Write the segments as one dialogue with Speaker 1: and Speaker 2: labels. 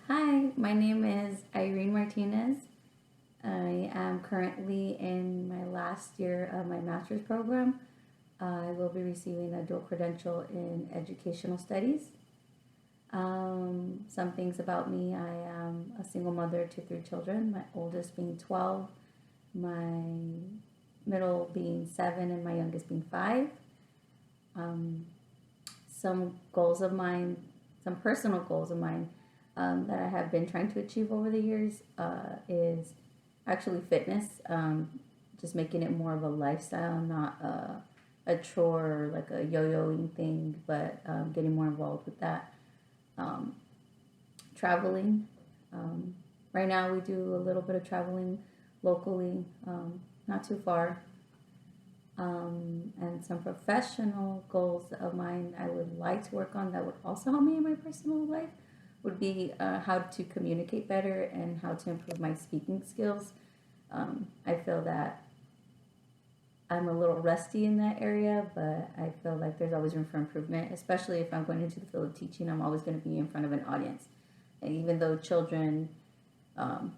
Speaker 1: Hi, my name is Irene Martinez. I am currently in my last year of my master's program. I will be receiving a dual credential in educational studies. Some things about me: I am a single mother to three children, my oldest being 12, my middle being 7, and my youngest being 5. Um, some goals of mine, some personal goals of mine that I have been trying to achieve over the years is actually fitness. Just making it more of a lifestyle, not a chore or like a yo-yoing thing, but getting more involved with that. Um, Traveling. Um, right now, we do a little bit of traveling locally, not too far. And some professional goals of mine I would like to work on that would also help me in my personal life would be how to communicate better and how to improve my speaking skills. I feel that I'm a little rusty in that area, but I feel like there's always room for improvement, especially if I'm going into the field of teaching. I'm always going to be in front of an audience. And even though children um,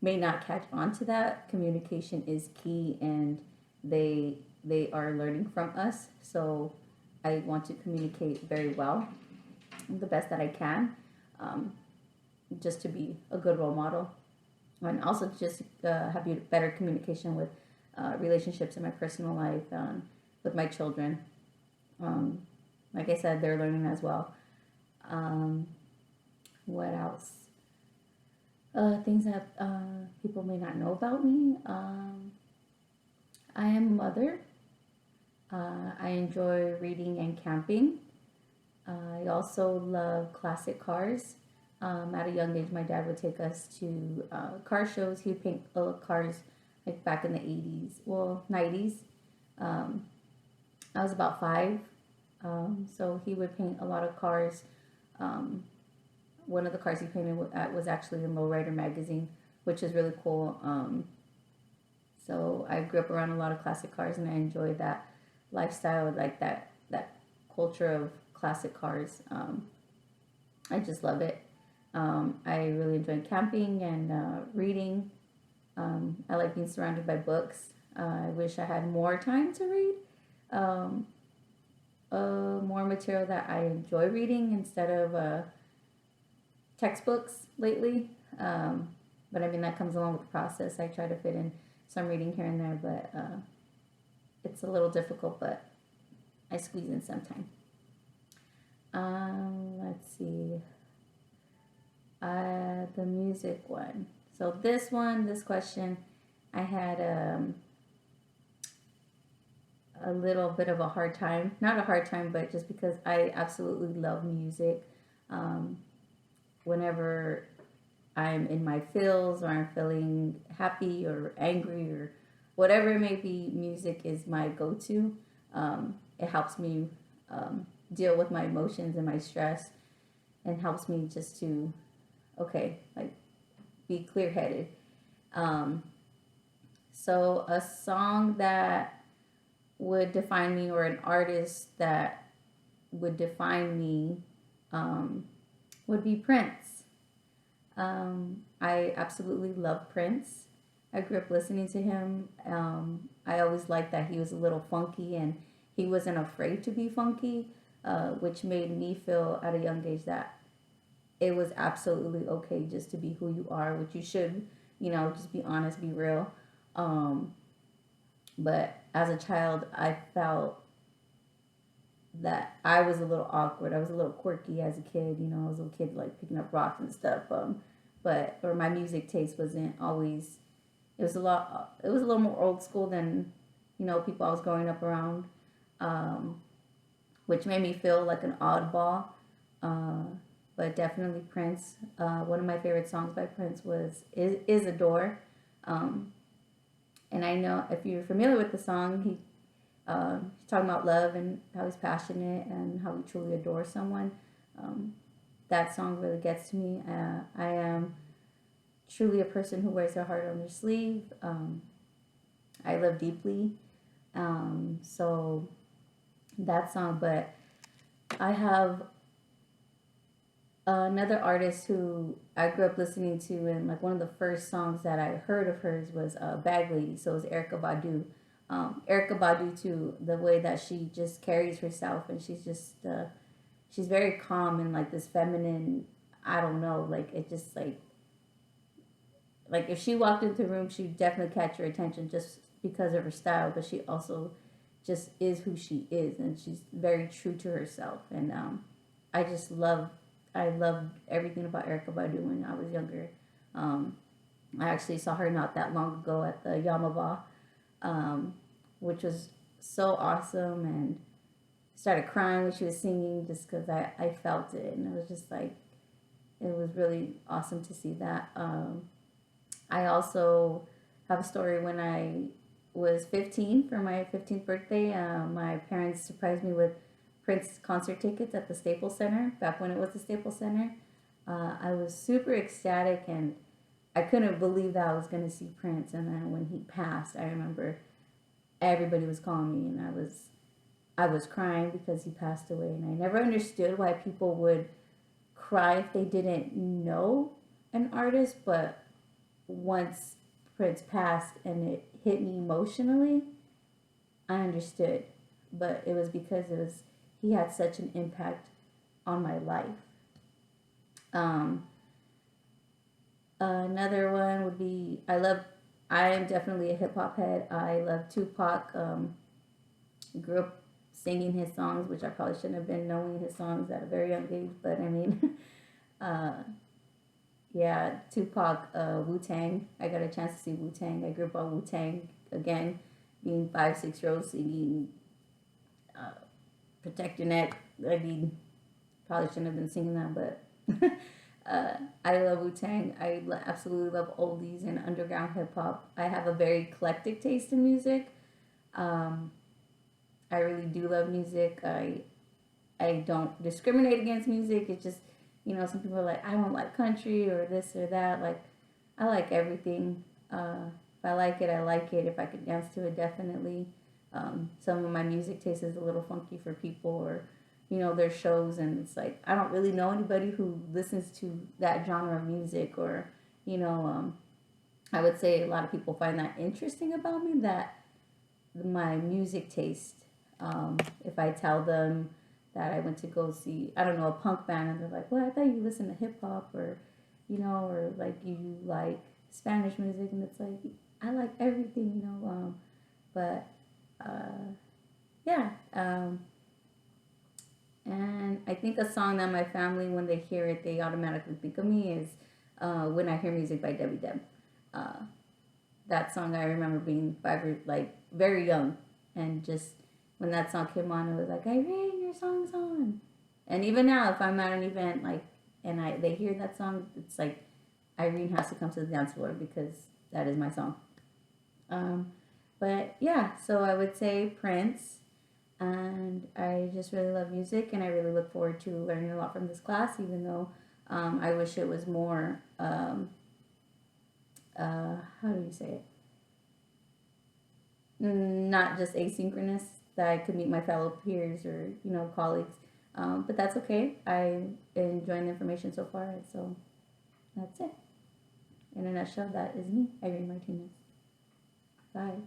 Speaker 1: may not catch on to that, communication is key and they are learning from us. So I want to communicate very well, the best that I can, um, just to be a good role model, and also just have better communication with relationships in my personal life, with my children. Um, like I said, they're learning as well. Um, what else? Things that people may not know about me. I am a mother. I enjoy reading and camping. I also love classic cars. At a young age, my dad would take us to car shows. He would paint cars like back in the 80s, well, 90s. Um, I was about 5, so he would paint a lot of cars. Um, One of the cars he painted was actually in Lowrider magazine, which is really cool. So I grew up around a lot of classic cars, and I enjoyed that lifestyle, like that culture of classic cars. I just love it. I really enjoy camping and reading. I like being surrounded by books. I wish I had more time to read. Um, more material that I enjoy reading instead of textbooks lately. But I mean, that comes along with the process. I try to fit in some reading here and there, but it's a little difficult, but I squeeze in some time. Let's see. The music one. So this question, I had a little bit of a hard time. Not a hard time, but just because I absolutely love music. Um, Whenever I'm in my feels or I'm feeling happy or angry or whatever it may be, music is my go to. It helps me deal with my emotions and my stress and helps me just to, okay, like be clear headed. Um, so, a song that would define me or an artist that would define me um, would be Prince. I absolutely love Prince. I grew up listening to him. I always liked that he was a little funky and he wasn't afraid to be funky, which made me feel at a young age that it was absolutely okay just to be who you are, which you should, just be honest, be real. Um, but as a child, I felt that I was a little awkward. I was a little quirky as a kid. I was a little kid like picking up rocks and stuff. But or my music taste wasn't always. It was a lot. It was a little more old school than people I was growing up around, um, which made me feel like an oddball. Uh, but definitely Prince. One of my favorite songs by Prince is Adore. Um, and I know if you're familiar with the song, he's talking about love and how he's passionate and how he truly adores someone. Um, that song really gets to me. I am truly a person who wears their heart on their sleeve. I love deeply. So that song, but I have Another artist who I grew up listening to, and like one of the first songs that I heard of hers was Bag Lady. So it was Erica Badu. Erica Badu, too, the way that she just carries herself, and she's very calm and like this feminine. I don't know, like it just like if she walked into the room, she'd definitely catch your attention just because of her style, but she also just is who she is, and she's very true to herself. And I just love, I loved everything about Erica Badu when I was younger. Um, I actually saw her not that long ago at the Yamava, um, which was so awesome, and started crying when she was singing just because I felt it, and it was just like it was really awesome to see that. I also have a story when I was 15 for my 15th birthday. My parents surprised me with Prince concert tickets at the Staples Center back when it was the Staples Center. I was super ecstatic, and I couldn't believe that I was going to see Prince. And then when he passed, I remember everybody was calling me, and I was crying because he passed away. And I never understood why people would cry if they didn't know an artist, but once Prince passed and it hit me emotionally, I understood. But it was because he had such an impact on my life. Um, Another one would be I am definitely a hip hop head. I love Tupac. Grew up singing his songs, which I probably shouldn't have been knowing his songs at a very young age, but I mean, uh, yeah, Tupac, Wu Tang. I got a chance to see Wu Tang. I grew up on Wu Tang again, being 5, 6 year old singing uh, Protect Your Neck. I mean, probably shouldn't have been singing that, but I love Wu Tang. Absolutely love oldies and underground hip hop. I have a very eclectic taste in music. Um, I really do love music. I don't discriminate against music. It's just, some people are like, I don't like country or this or that. Like, I like everything. If I like it, I like it. If I could dance to it, definitely. Some of my music taste is a little funky for people, or, there's shows, and it's like, I don't really know anybody who listens to that genre of music, or, you know, um, I would say a lot of people find that interesting about me, that my music taste. If I tell them that I went to go see, I don't know, a punk band, and they're like, well, I thought you listened to hip hop, or, or like you like Spanish music, and it's like, I like everything, but yeah. And I think a song that my family, when they hear it, they automatically think of me is When I Hear Music by Debbie Deb. Uh, that song, I remember being like very young, and just when that song came on, it was like, Irene, your song's on. And even now, if I'm at an event, like, and they hear that song, it's like Irene has to come to the dance floor because that is my song. Um, but yeah, so I would say Prince, and I just really love music, and I really look forward to learning a lot from this class, even though I wish it was more, how do you say it? Not just asynchronous, that I could meet my fellow peers or colleagues. But that's okay. I enjoying the information so far, so that's it. In a nutshell, that is me, Irene Martinez. Bye.